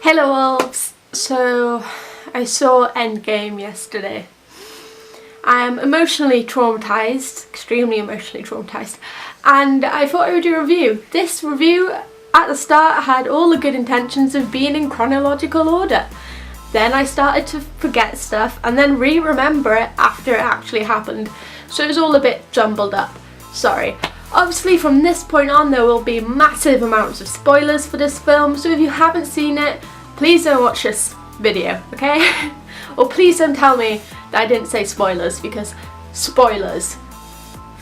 Hello wolves! So I saw Endgame yesterday. I am emotionally traumatised, extremely emotionally traumatised, and I thought I would do a review. This review at the start had all the good intentions of being in chronological order. Then I started to forget stuff and then remember it after it actually happened, so it was all a bit jumbled up. Sorry. Obviously from this point on there will be massive amounts of spoilers for this film, so if you haven't seen it, please don't watch this video, okay? Or please don't tell me that I didn't say spoilers, because spoilers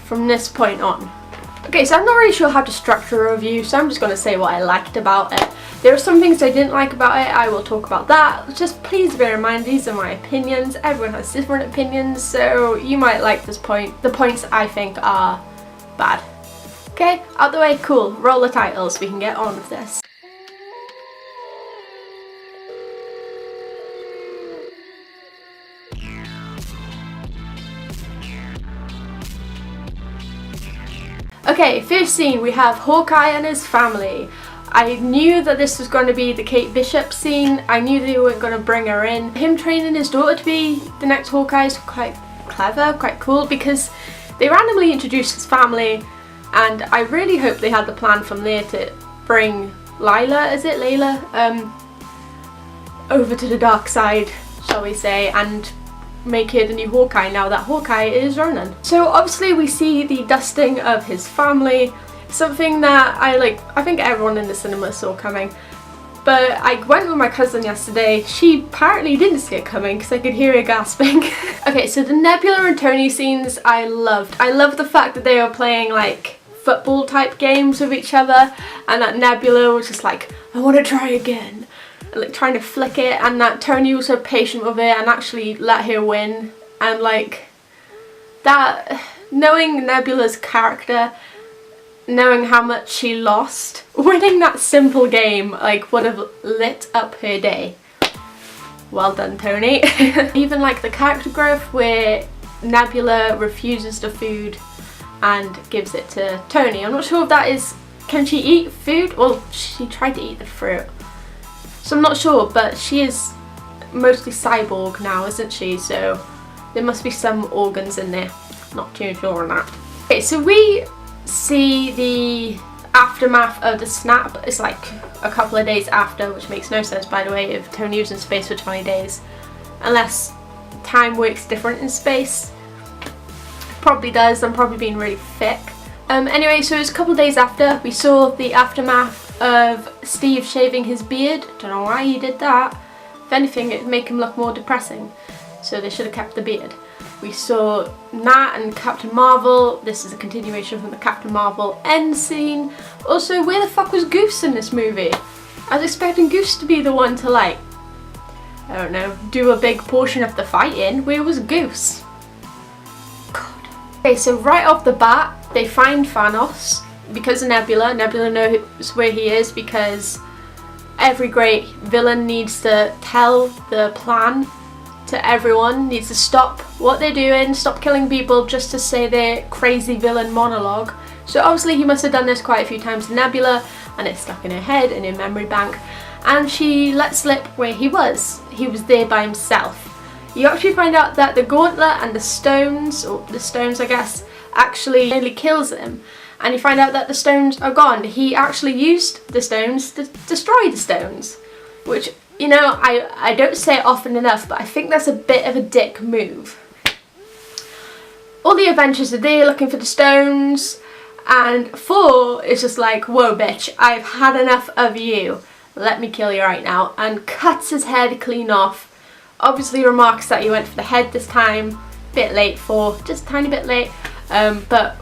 from this point on. Okay, so I'm not really sure how to structure a review, so I'm just going to say what I liked about it. There are some things I didn't like about it, I will talk about that. Just please bear in mind these are my opinions, everyone has different opinions, so you might like this point, the points I think are bad. Okay, out the way, cool, roll the titles, we can get on with this. Okay, first scene, we have Hawkeye and his family. I knew that this was going to be the Kate Bishop scene. I knew they weren't going to bring her in. Him training his daughter to be the next Hawkeye is quite clever, quite cool, because they randomly introduced his family, and I really hope they had the plan from there to bring Layla, over to the dark side, shall we say, and make her the new Hawkeye now that Hawkeye is Ronan. So obviously we see the dusting of his family, something that I think everyone in the cinema saw coming. But I went with my cousin yesterday, she apparently didn't see it coming because I could hear her gasping. Okay, so the Nebula and Tony scenes I loved. I loved the fact that they were playing like football type games with each other, and that Nebula was just like, I want to try again, like trying to flick it, and that Tony was so patient with it and actually let her win. And like that, knowing Nebula's character, knowing how much she lost, winning that simple game like would have lit up her day. Well done, Tony. Even like the character growth where Nebula refuses the food and gives it to Tony. I'm not sure if that is, can she eat food? Well, she tried to eat the fruit, so I'm not sure, but she is mostly cyborg now, isn't she? So there must be some organs in there. Not too sure on that. Okay, so we see the aftermath of the snap. It's like a couple of days after, which makes no sense, by the way, if Tony was in space for 20 days. Unless time works different in space. Probably does, I'm probably being really thick. Anyway, so it was a couple of days after, we saw the aftermath of Steve shaving his beard. Don't know why he did that. If anything, it'd make him look more depressing. So they should have kept the beard. We saw Nat and Captain Marvel. This is a continuation from the Captain Marvel end scene. Also, where the fuck was Goose in this movie? I was expecting Goose to be the one to like, I don't know, do a big portion of the fighting. Where was Goose? God. Okay, so right off the bat, they find Thanos because of Nebula. Nebula knows where he is because every great villain needs to tell the plan to everyone, needs to stop what they're doing, stop killing people just to say their crazy villain monologue. So obviously he must have done this quite a few times to Nebula, and it's stuck in her head, in her memory bank, and she let slip where he was. He was there by himself. You actually find out that the gauntlet and the stones, or the stones I guess, actually nearly kills him. And you find out that the stones are gone. He actually used the stones to destroy the stones. Which, you know, I don't say it often enough, but I think that's a bit of a dick move. All the Avengers are there looking for the stones, and Thor is just like, whoa bitch, I've had enough of you. Let me kill you right now. And cuts his head clean off. Obviously remarks that he went for the head this time. Bit late, Thor, just a tiny bit late. But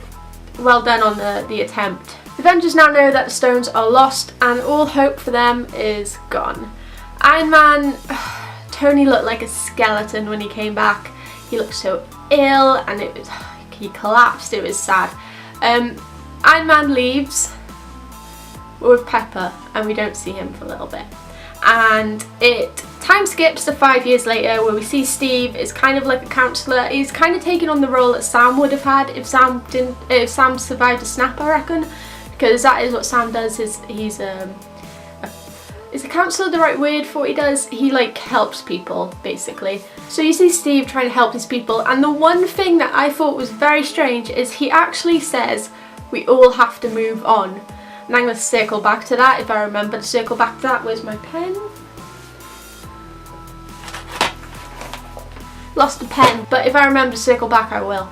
well done on the attempt. The Avengers now know that the stones are lost and all hope for them is gone. Iron Man, Tony looked like a skeleton when he came back. He looked so ill and he collapsed, it was sad. Iron Man leaves with Pepper and we don't see him for a little bit. And time skips to 5 years later where we see Steve is kind of like a counsellor. He's kind of taking on the role that Sam would have had if Sam survived a snap, I reckon, because that is what Sam does. He's a council the right word for what he does? He like helps people basically. So you see Steve trying to help his people, and the one thing that I thought was very strange is he actually says we all have to move on. And I'm going to circle back to that if I remember to circle back to that. Where's my pen? Lost a pen, but if I remember to circle back I will.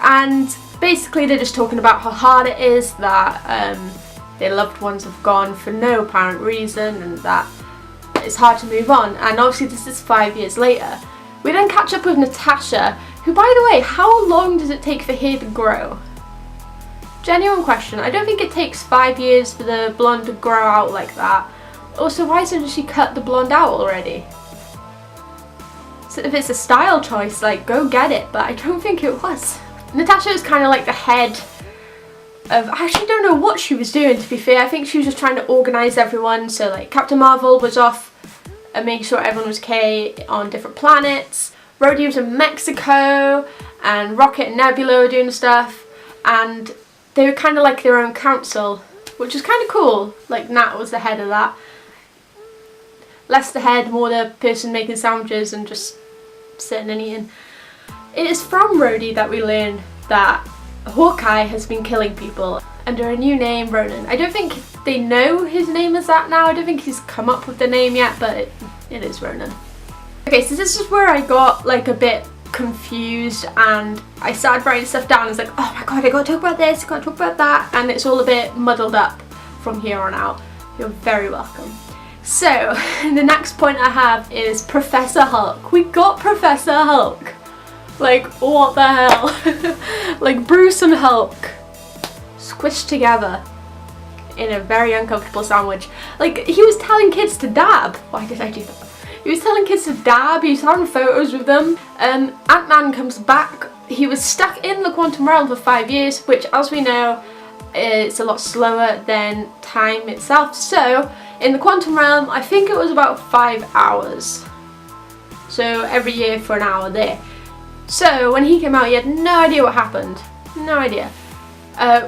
And basically they're just talking about how hard it is that their loved ones have gone for no apparent reason, and that it's hard to move on. And obviously this is 5 years later. We then catch up with Natasha, who, by the way, how long does it take for hair to grow? Genuine question. I don't think it takes 5 years for the blonde to grow out like that. Also, why doesn't she cut the blonde out already? So if it's a style choice, like, go get it, but I don't think it was. Natasha is kind of like the head of, I actually don't know what she was doing, to be fair. I think she was just trying to organise everyone. So like Captain Marvel was off and making sure everyone was okay on different planets. Rhodey was in Mexico, and Rocket and Nebula were doing stuff, and they were kind of like their own council, which is kind of cool. Like Nat was the head of that. Less the head, more the person making sandwiches and just sitting and eating. It is from Rhodey that we learn that Hawkeye has been killing people under a new name, Ronan. I don't think they know his name is that now. I don't think he's come up with the name yet, but it is Ronan. Okay, so this is where I got like a bit confused, and I started writing stuff down. I was like, oh my god, I gotta talk about this, I gotta talk about that, and it's all a bit muddled up from here on out. You're very welcome. So, the next point I have is Professor Hulk. We got Professor Hulk. Like, what the hell? Like Bruce and Hulk squished together in a very uncomfortable sandwich. Like, he was telling kids to dab. Why did I do that? He was telling kids to dab, he was having photos with them. Ant-Man comes back. He was stuck in the quantum realm for 5 years, which, as we know, is a lot slower than time itself. So, in the quantum realm, I think it was about 5 hours. So, every year for an hour there. So when he came out, he had no idea what happened. No idea.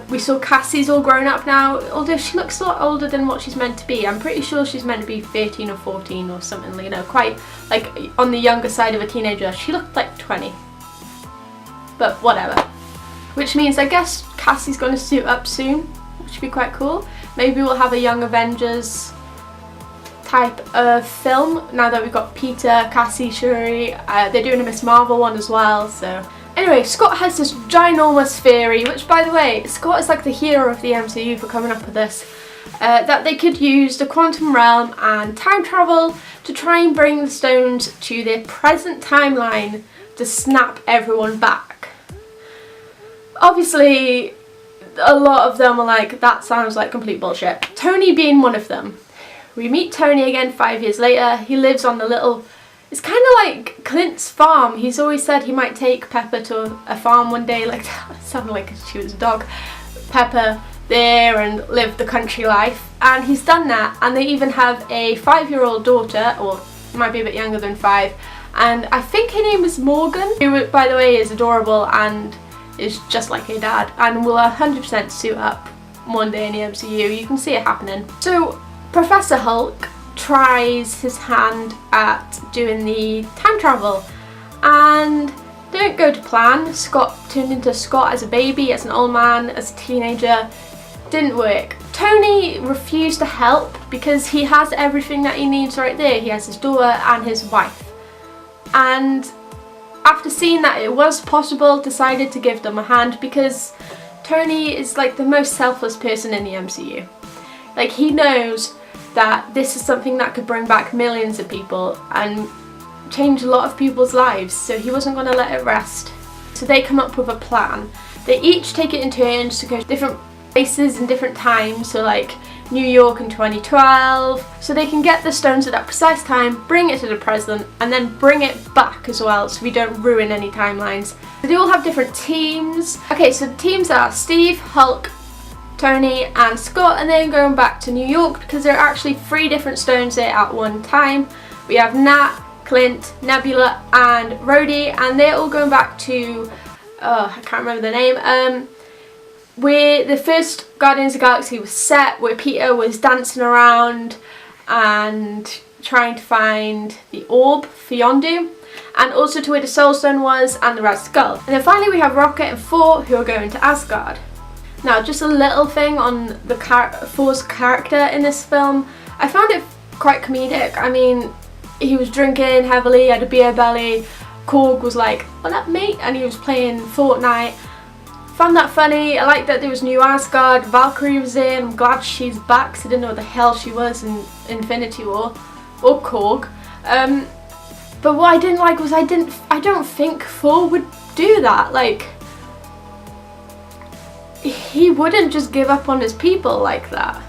We saw Cassie's all grown up now, although she looks a lot older than what she's meant to be. I'm pretty sure she's meant to be 13 or 14 or something, you know, quite like on the younger side of a teenager. She looked like 20. But whatever. Which means I guess Cassie's going to suit up soon, which would be quite cool. Maybe we'll have a Young Avengers type of film now that we've got Peter, Cassie, Shuri. They're doing a Miss Marvel one as well, so anyway, Scott has this ginormous theory, which, by the way, Scott is like the hero of the MCU for coming up with this, that they could use the quantum realm and time travel to try and bring the stones to their present timeline to snap everyone back. Obviously a lot of them are like, that sounds like complete bullshit. Tony being one of them. We meet Tony again 5 years later. He lives on the little, it's kind of like Clint's farm. He's always said he might take Pepper to a farm one day, like that sounded like she was a dog. Pepper there and live the country life, and he's done that. And they even have a 5-year-old daughter, or might be a bit younger than 5, and I think her name is Morgan, who, by the way, is adorable and is just like her dad and will 100% suit up one day in the MCU. You can see it happening. So Professor Hulk tries his hand at doing the time travel, and they don't go to plan. Scott turned into Scott as a baby, as an old man, as a teenager. Didn't work. Tony refused to help because he has everything that he needs right there. He has his daughter and his wife. And after seeing that it was possible, decided to give them a hand because Tony is like the most selfless person in the MCU. Like, he knows that this is something that could bring back millions of people and change a lot of people's lives, so he wasn't going to let it rest. So they come up with a plan. They each take it in turns to go to different places in different times, so like New York in 2012, so they can get the stones at that precise time, bring it to the present, and then bring it back as well, so we don't ruin any timelines. So they all have different teams. Okay, so the teams are Steve, Hulk, Tony and Scott, and then going back to New York because there are actually 3 different stones there at one time. We have Nat, Clint, Nebula and Rhodey, and they're all going back to, I can't remember the name, where the first Guardians of the Galaxy was set, where Peter was dancing around and trying to find the orb for Yondu, and also to where the Soul Stone was and the Red Skull. And then finally we have Rocket and Thor, who are going to Asgard. Now, just a little thing on the Thor's character in this film. I found it quite comedic. I mean, he was drinking heavily, had a beer belly. Korg was like, "What up, mate?" and he was playing Fortnite. Found that funny. I like that there was new Asgard. Valkyrie was in. I'm glad she's back, because I didn't know what the hell she was in Infinity War or Korg. But what I didn't like was I don't think Thor would do that. Like, he wouldn't just give up on his people like that.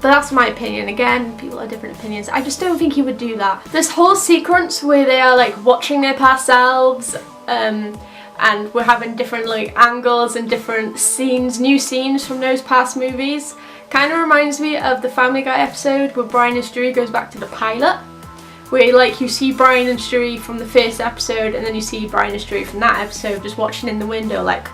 But that's my opinion. Again, people have different opinions. I just don't think he would do that. This whole sequence where they are like watching their past selves, and we're having different like angles and different scenes, new scenes from those past movies, kind of reminds me of the Family Guy episode where Brian and Stewie goes back to the pilot, where like you see Brian and Stewie from the first episode, and then you see Brian and Stewie from that episode just watching in the window like,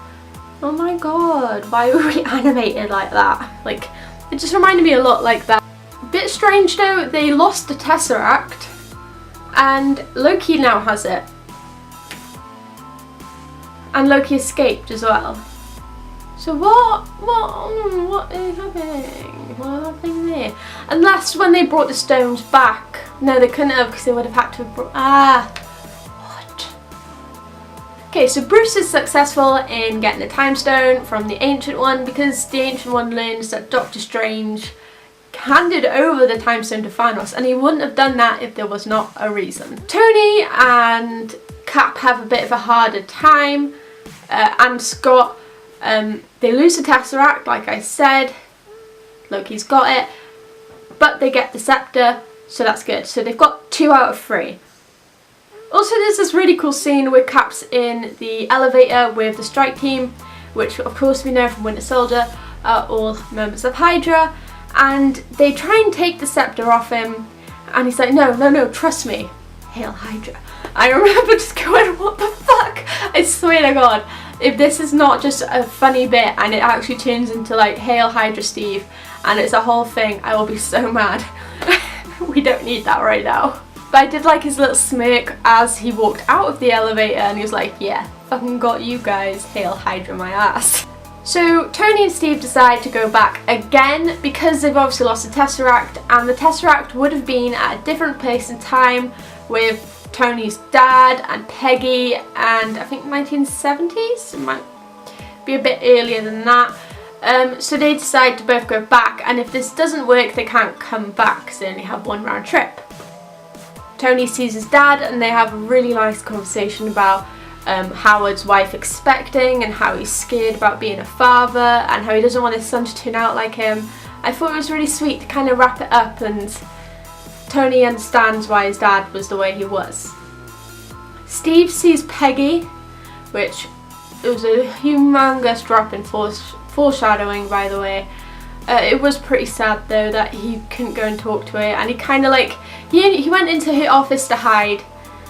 oh my god, why were we animated like that? Like, it just reminded me a lot like that. Bit strange though, they lost the Tesseract and Loki now has it. And Loki escaped as well. So what is happening? What's happening there? Unless when they brought the stones back. No, they couldn't have, because they would have had to have brought, what? Okay, so Bruce is successful in getting the time stone from the Ancient One, because the Ancient One learns that Doctor Strange handed over the time stone to Thanos, and he wouldn't have done that if there was not a reason. Tony and Cap have a bit of a harder time, and Scott, they lose the Tesseract, like I said. Loki's got it, but they get the scepter, so that's good. So they've got 2 out of 3. Also, there's this really cool scene where Cap's in the elevator with the strike team, which of course we know from Winter Soldier are all members of Hydra, and they try and take the scepter off him, and he's like, no, trust me, Hail Hydra. I remember just going, what the fuck? I swear to God, if this is not just a funny bit and it actually turns into like Hail Hydra Steve and it's a whole thing, I will be so mad. We don't need that right now. But I did like his little smirk as he walked out of the elevator, and he was like, yeah, fucking got you guys, Hail Hydra my ass. So Tony and Steve decide to go back again because they've obviously lost the Tesseract, and the Tesseract would have been at a different place in time with Tony's dad and Peggy, and I think 1970s, it might be a bit earlier than that. So they decide to both go back, and if this doesn't work they can't come back because they only have 1 round trip. Tony sees his dad and they have a really nice conversation about Howard's wife expecting and how he's scared about being a father and how he doesn't want his son to turn out like him. I thought it was really sweet to kind of wrap it up, and Tony understands why his dad was the way he was. Steve sees Peggy, which it was a humongous drop in foreshadowing, by the way. It was pretty sad though that he couldn't go and talk to her, and he kind of like he went into her office to hide,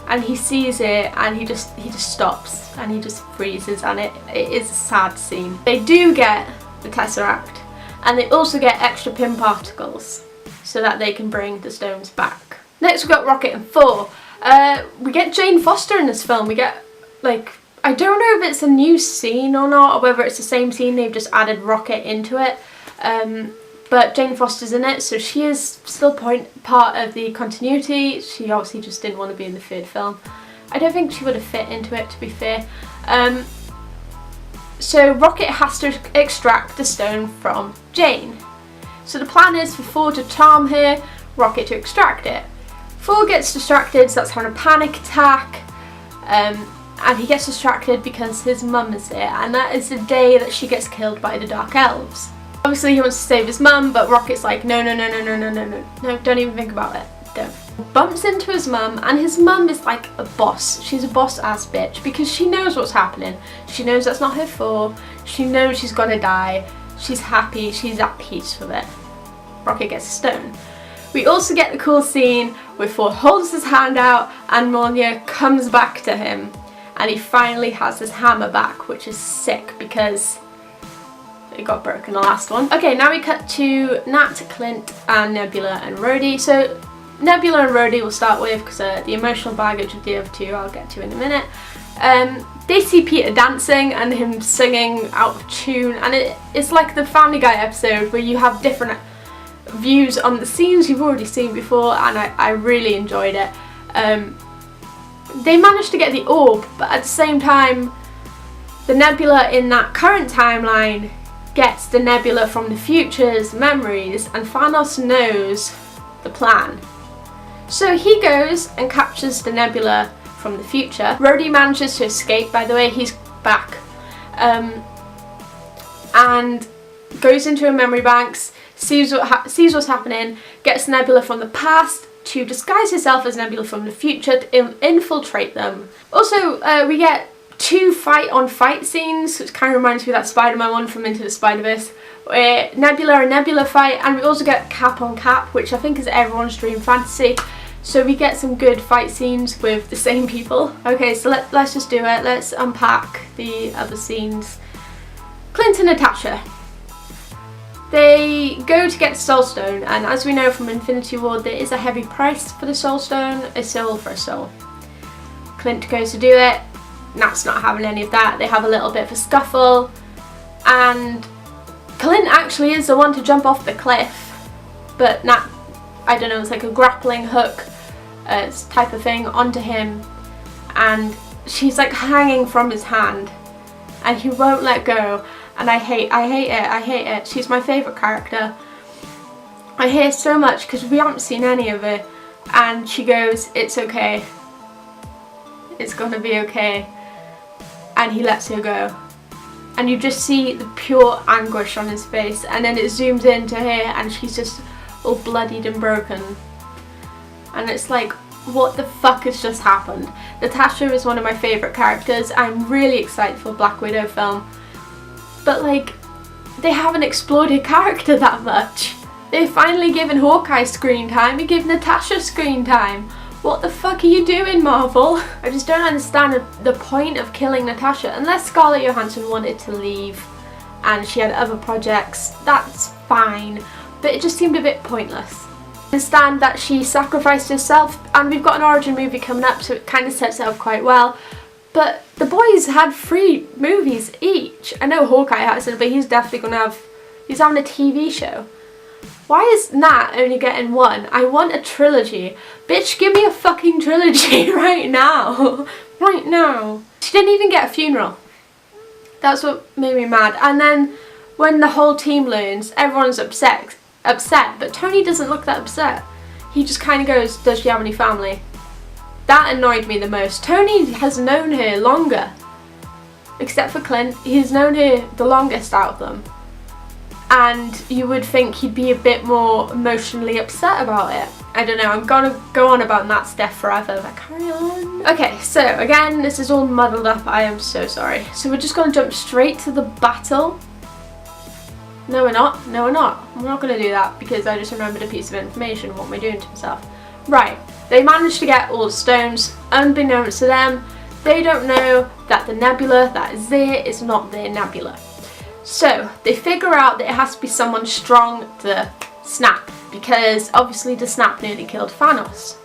and he sees it and he just stops and he just freezes, and it is a sad scene. They do get the Tesseract, and they also get extra pin particles so that they can bring the stones back. Next we've got Rocket and Thor. We get Jane Foster in this film. We get, like, I don't know if it's a new scene or not, or whether it's the same scene, they've just added Rocket into it. But Jane Foster's in it, so she is still part of the continuity. She obviously just didn't want to be in the 3rd film. I don't think she would have fit into it, to be fair. So Rocket has to extract the stone from Jane. So the plan is for Thor to charm her, Rocket to extract it. Thor gets distracted, so that's having a panic attack. And he gets distracted because his mum is there, and that is the day that she gets killed by the Dark Elves. Obviously he wants to save his mum, but Rocket's like, no, don't even think about it, don't. Bumps into his mum, and his mum is like a boss. She's a boss ass bitch because she knows what's happening. She knows that's not her fault. She knows she's gonna die. She's happy, she's at peace with it. Rocket gets a stone. We also get the cool scene where Thor holds his hand out and Mjolnir comes back to him, and he finally has his hammer back, which is sick because it got broken the last one. Okay, now we cut to Nat, Clint, and Nebula and Rhodey. So Nebula and Rhodey we'll start with because the emotional baggage of the other two I'll get to in a minute. They see Peter dancing and him singing out of tune, and it's like the Family Guy episode where you have different views on the scenes you've already seen before, and I really enjoyed it. They managed to get the orb, but at the same time the Nebula in that current timeline gets the Nebula from the future's memories, and Thanos knows the plan. So he goes and captures the Nebula from the future. Rhodey manages to escape, by the way, he's back, and goes into her memory banks, sees what's happening, gets Nebula from the past to disguise herself as Nebula from the future to infiltrate them. Also, we get 2 fight-on-fight scenes, which kind of reminds me of that Spider-Man one from Into the Spider-Verse, where Nebula and Nebula fight, and we also get cap-on-cap, which I think is everyone's dream fantasy. So we get some good fight scenes with the same people. Okay, so let's just do it. Let's unpack the other scenes. Clint and Natasha. They go to get the Soul Stone, and as we know from Infinity War, there is a heavy price for the Soul Stone, a soul for a soul. Clint goes to do it. Nat's not having any of that. They have a little bit of a scuffle, and Clint actually is the one to jump off the cliff, but Nat, I don't know, it's like a grappling hook type of thing onto him, and she's like hanging from his hand and he won't let go, and I hate it. She's my favourite character. I hate her so much because we haven't seen any of her, and she goes, "It's okay, it's gonna be okay," and he lets her go, and you just see the pure anguish on his face, and then it zooms into her and she's just all bloodied and broken, and it's like, what the fuck has just happened? Natasha is one of my favourite characters. I'm really excited for Black Widow film, but like, they haven't explored her character that much. They've finally given Hawkeye screen time, they give Natasha screen time. What the fuck are you doing, Marvel? I just don't understand the point of killing Natasha, unless Scarlett Johansson wanted to leave and she had other projects, that's fine, but it just seemed a bit pointless. I understand that she sacrificed herself, and we've got an origin movie coming up, so it kind of sets it up quite well, but the boys had 3 movies each. I know Hawkeye hasn't, but he's definitely gonna have, he's having a TV show. Why is Nat only getting 1? I want a trilogy. Bitch, give me a fucking trilogy right now. Right now. She didn't even get a funeral. That's what made me mad. And then when the whole team learns, everyone's upset, but Tony doesn't look that upset. He just kind of goes, "Does she have any family?" That annoyed me the most. Tony has known her longer. Except for Clint, he's known her the longest out of them. And you would think he'd be a bit more emotionally upset about it. I don't know, I'm gonna go on about Nat's death forever, but carry on. Okay, so again, this is all muddled up, I am so sorry. So we're just gonna jump straight to the battle. No we're not, no we're not. We're not gonna do that because I just remembered a piece of information. What am I doing to myself? Right, they managed to get all the stones, unbeknownst to them. They don't know that the nebula that is there is not their nebula. So they figure out that it has to be someone strong to snap, because obviously the snap nearly killed Thanos.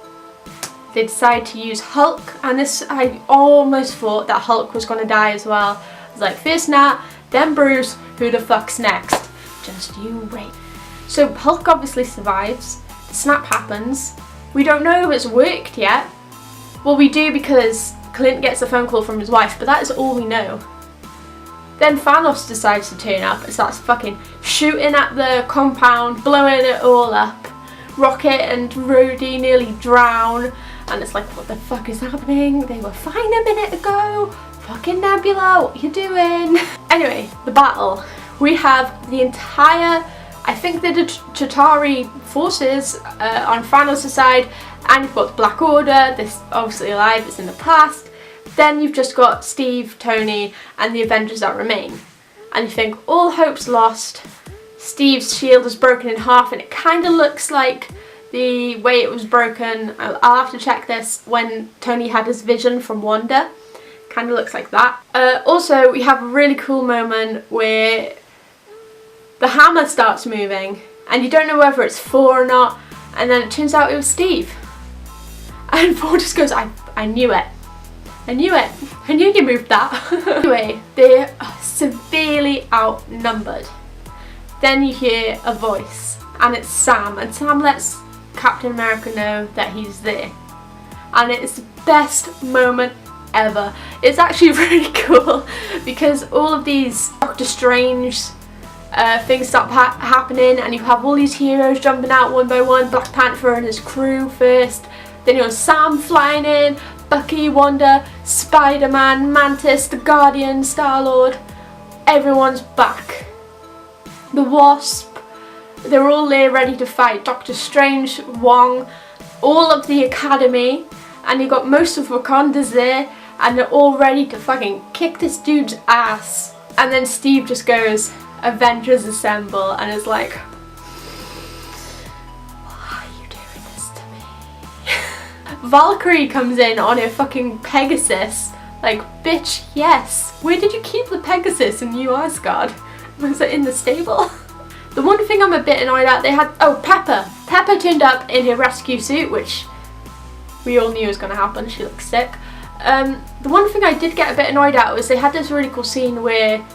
They decide to use Hulk, and this, I almost thought that Hulk was going to die as well. I was like, first Nat, then Bruce, who the fuck's next? Just you wait. So Hulk obviously survives, the snap happens. We don't know if it's worked yet. Well, we do because Clint gets a phone call from his wife, but that is all we know. Then Thanos decides to turn up and starts fucking shooting at the compound, blowing it all up. Rocket and Rhodey nearly drown, and it's like, what the fuck is happening? They were fine a minute ago. Fucking Nebula, what you doing? Anyway, the battle. We have the entire, I think the Chitauri forces on Thanos' side, and you've got the Black Order, this obviously alive, it's in the past. Then you've just got Steve, Tony, and the Avengers that remain. And you think, all hope's lost. Steve's shield is broken in half, and it kind of looks like the way it was broken. I'll have to check this when Tony had his vision from Wanda. Kind of looks like that. Also, we have a really cool moment where the hammer starts moving and you don't know whether it's Thor or not, and then it turns out it was Steve. And Thor just goes, I knew it. I knew it. I knew you moved that. Anyway, they're severely outnumbered. Then you hear a voice, and it's Sam, and Sam lets Captain America know that he's there. And it's the best moment ever. It's actually really cool because all of these Doctor Strange things start happening, and you have all these heroes jumping out one by one. Black Panther and his crew first. Then you have Sam flying in, Bucky, Wanda, Spider-Man, Mantis, the Guardian, Star-Lord. Everyone's back. The Wasp, they're all there ready to fight. Doctor Strange, Wong, all of the Academy, and you got most of Wakanda's there, and they're all ready to fucking kick this dude's ass. And then Steve just goes, Avengers assemble, and is like, why are you doing this to me? Valkyrie comes in on her fucking Pegasus, like, bitch, yes. Where did you keep the Pegasus in New Asgard? Was it in the stable? The one thing I'm a bit annoyed at, they had, oh, Pepper. Pepper turned up in her rescue suit, which we all knew was going to happen. She looked sick. The one thing I did get a bit annoyed at was they had this really cool scene where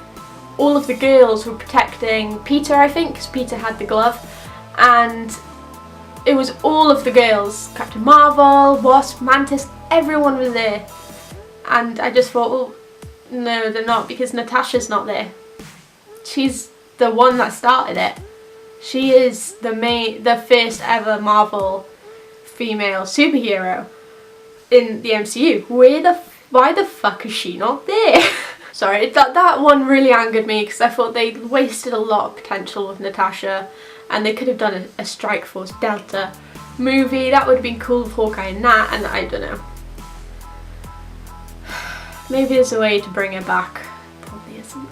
all of the girls were protecting Peter, I think, because Peter had the glove, and it was all of the girls, Captain Marvel, Wasp, Mantis, everyone was there. And I just thought, well, no, they're not, because Natasha's not there. She's the one that started it. She is the first ever Marvel female superhero in the MCU. Why the fuck is she not there? Sorry, that one really angered me because I thought they wasted a lot of potential with Natasha, and they could have done a Strike Force Delta movie. That would have been cool with Hawkeye and Nat, and I don't know. Maybe there's a way to bring her back. Probably isn't.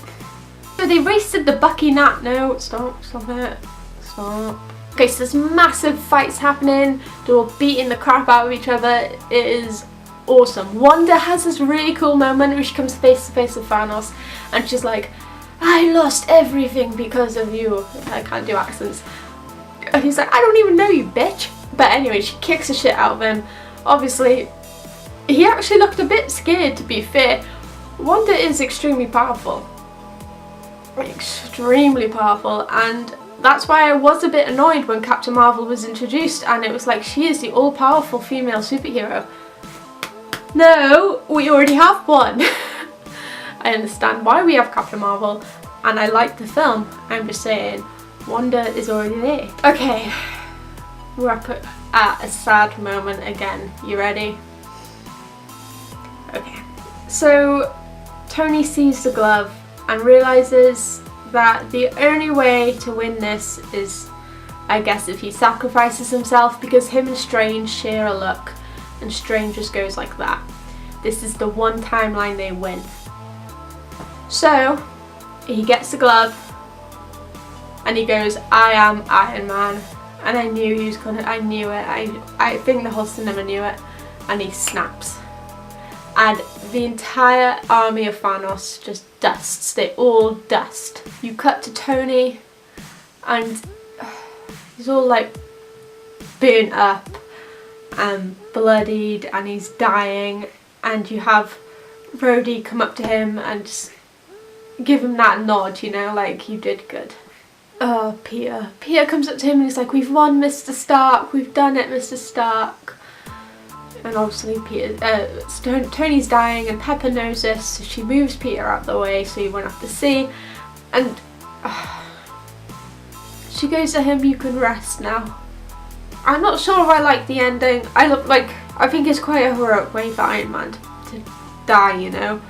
So they wasted the Bucky Nat. No, stop it. Stop. Okay, so there's massive fights happening. They're all beating the crap out of each other. It is awesome. Wanda has this really cool moment where she comes face to face with Thanos, and she's like, I lost everything because of you. I can't do accents. And he's like, I don't even know you, bitch. But anyway, she kicks the shit out of him. Obviously, he actually looked a bit scared, to be fair. Wanda is extremely powerful. Extremely powerful, and that's why I was a bit annoyed when Captain Marvel was introduced, and it was like, she is the all-powerful female superhero. No, we already have one. I understand why we have Captain Marvel, and I like the film. I'm just saying, Wanda is already there. Okay, we're up at a sad moment again. You ready? Okay, so Tony sees the glove and realises that the only way to win this is, I guess, if he sacrifices himself, because him and Strange share a look, and Strange just goes like that. This is the one timeline they win. So he gets the glove and he goes, I am Iron Man. And I knew he was gonna, I knew it. I think the whole cinema knew it. And he snaps. And the entire army of Thanos just dusts. They all dust. You cut to Tony and he's all like burnt up and bloodied, and he's dying, and you have Rhodey come up to him and just give him that nod, you know, like, you did good. Oh, Peter. Peter comes up to him and he's like, we've won, Mr. Stark, we've done it, Mr. Stark. And obviously Tony's dying, and Pepper knows this, so she moves Peter out the way so he won't have to see, and she goes to him, you can rest now. I'm not sure if I like the ending. I think it's quite a heroic way for Iron Man to die, you know.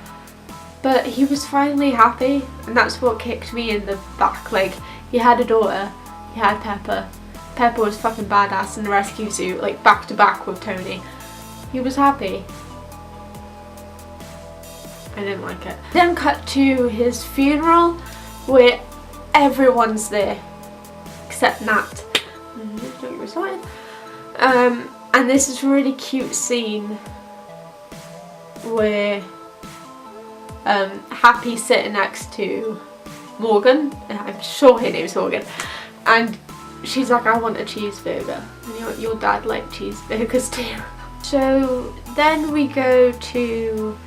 But he was finally happy, and that's what kicked me in the back. Like, he had a daughter, he had Pepper. Pepper was fucking badass in the rescue suit, like back to back with Tony. He was happy. I didn't like it. Then cut to his funeral, where everyone's there except Nat. And this is a really cute scene where Happy's sitting next to Morgan, I'm sure her name's Morgan, and she's like, I want a cheeseburger, and your dad liked cheeseburgers too. So then we go to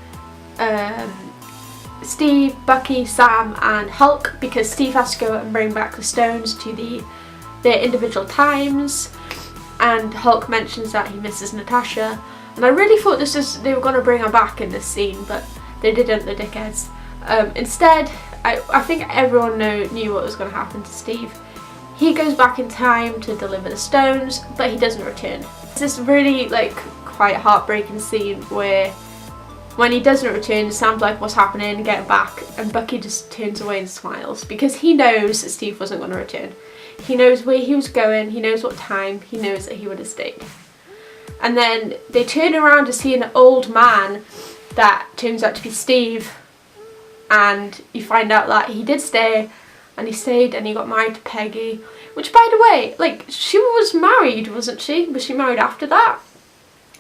Steve, Bucky, Sam and Hulk, because Steve has to go and bring back the stones to their individual times, and Hulk mentions that he misses Natasha, and I really thought they were going to bring her back in this scene, but they didn't, the dickheads. Instead, I think everyone knew what was going to happen to Steve. He goes back in time to deliver the stones, but he doesn't return. It's this really like quite heartbreaking scene where when he doesn't return, Sam's like, what's happening, get him back, and Bucky just turns away and smiles, because he knows that Steve wasn't going to return. He knows where he was going, he knows what time, he knows that he would have stayed. And then they turn around to see an old man that turns out to be Steve, and you find out that he did stay, and he stayed and he got married to Peggy, which, by the way, like, she was married, wasn't she? Was she married after that?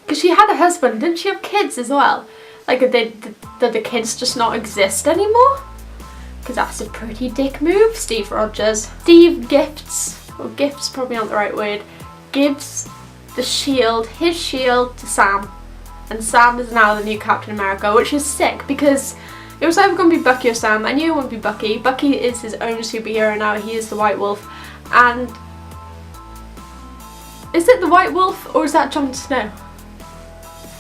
Because she had a husband, didn't she have kids as well? Like, did the kids just not exist anymore? Because that's a pretty dick move, Steve Rogers. Steve gifts probably not the right word, gives the shield, his shield, to Sam. And Sam is now the new Captain America, which is sick, because it was either going to be Bucky or Sam. I knew it wouldn't be Bucky. Bucky is his own superhero now, he is the White Wolf. And is it the White Wolf or is that Jon Snow?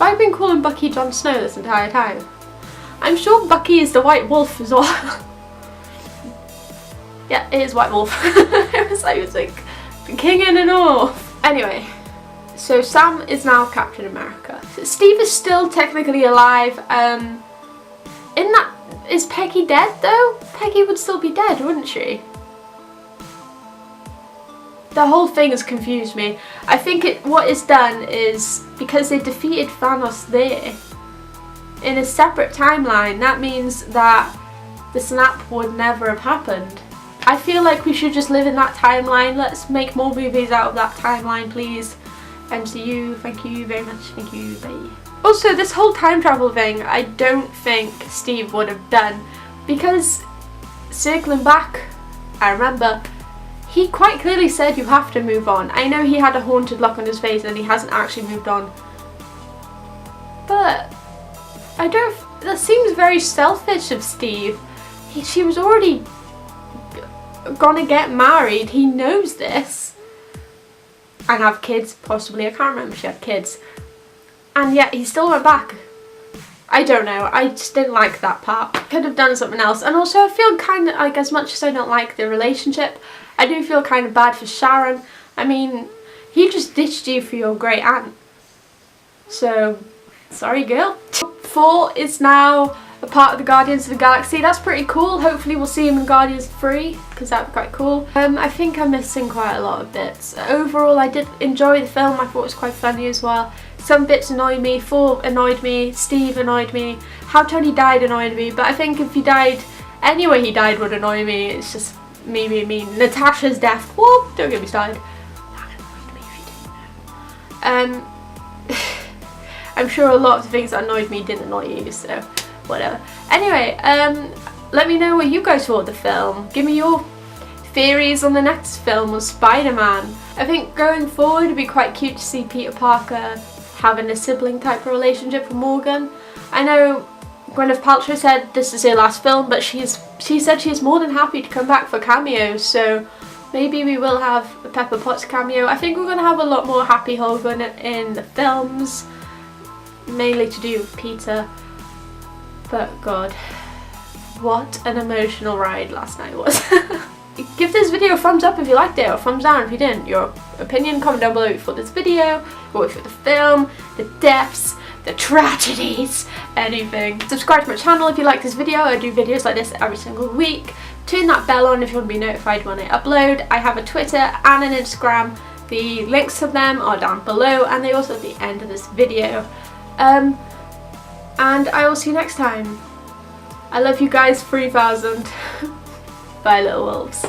I've been calling Bucky Jon Snow this entire time. I'm sure Bucky is the White Wolf as well. Yeah, it is White Wolf. It was like the king in and all. Anyway, so Sam is now Captain America. So Steve is still technically alive. Is Peggy dead though? Peggy would still be dead, wouldn't she? The whole thing has confused me. I think what it's done is, because they defeated Thanos there, in a separate timeline, that means that the snap would never have happened. I feel like we should just live in that timeline. Let's make more movies out of that timeline, please. MCU, thank you very much. Thank you, bye. Also, this whole time travel thing, I don't think Steve would have done, because circling back, I remember he quite clearly said you have to move on. I know he had a haunted look on his face and he hasn't actually moved on, but that seems very selfish of Steve. She was already gonna get married, he knows this, and have kids, possibly. I can't remember if she had kids, and yet he still went back. I don't know, I just didn't like that part. Could have done something else. And also I feel kind of like, as much as I don't like the relationship, I do feel kind of bad for Sharon. I mean, he just ditched you for your great aunt, so sorry girl. Thor is now a part of the Guardians of the Galaxy. That's pretty cool. Hopefully we'll see him in Guardians 3, because that'd be quite cool. I think I'm missing quite a lot of bits. Overall, I did enjoy the film. I thought it was quite funny as well. Some bits annoyed me. Thor annoyed me. Steve annoyed me. How Tony died annoyed me. But I think if he died, any way he died would annoy me. It's just me being mean. Natasha's death. Whoop! Don't get me started. That annoyed me if you didn't know. I'm sure a lot of the things that annoyed me didn't annoy you, so whatever. Anyway, let me know what you guys thought of the film. Give me your theories on the next film of Spider-Man. I think going forward it'd be quite cute to see Peter Parker having a sibling type of relationship with Morgan. I know Gwyneth Paltrow said this is her last film, but she said she's more than happy to come back for cameos, so maybe we will have a Pepper Potts cameo. I think we're going to have a lot more Happy Hogan in the films, mainly to do with Peter. But God, what an emotional ride last night was. Give this video a thumbs up if you liked it, or a thumbs down if you didn't. Your opinion, comment down below if you thought this video, what you thought the film, the deaths, the tragedies, anything. Subscribe to my channel if you like this video. I do videos like this every single week. Turn that bell on if you want to be notified when I upload. I have a Twitter and an Instagram. The links to them are down below, and they also at the end of this video. And I will see you next time. I love you guys, 3000. Bye, little wolves.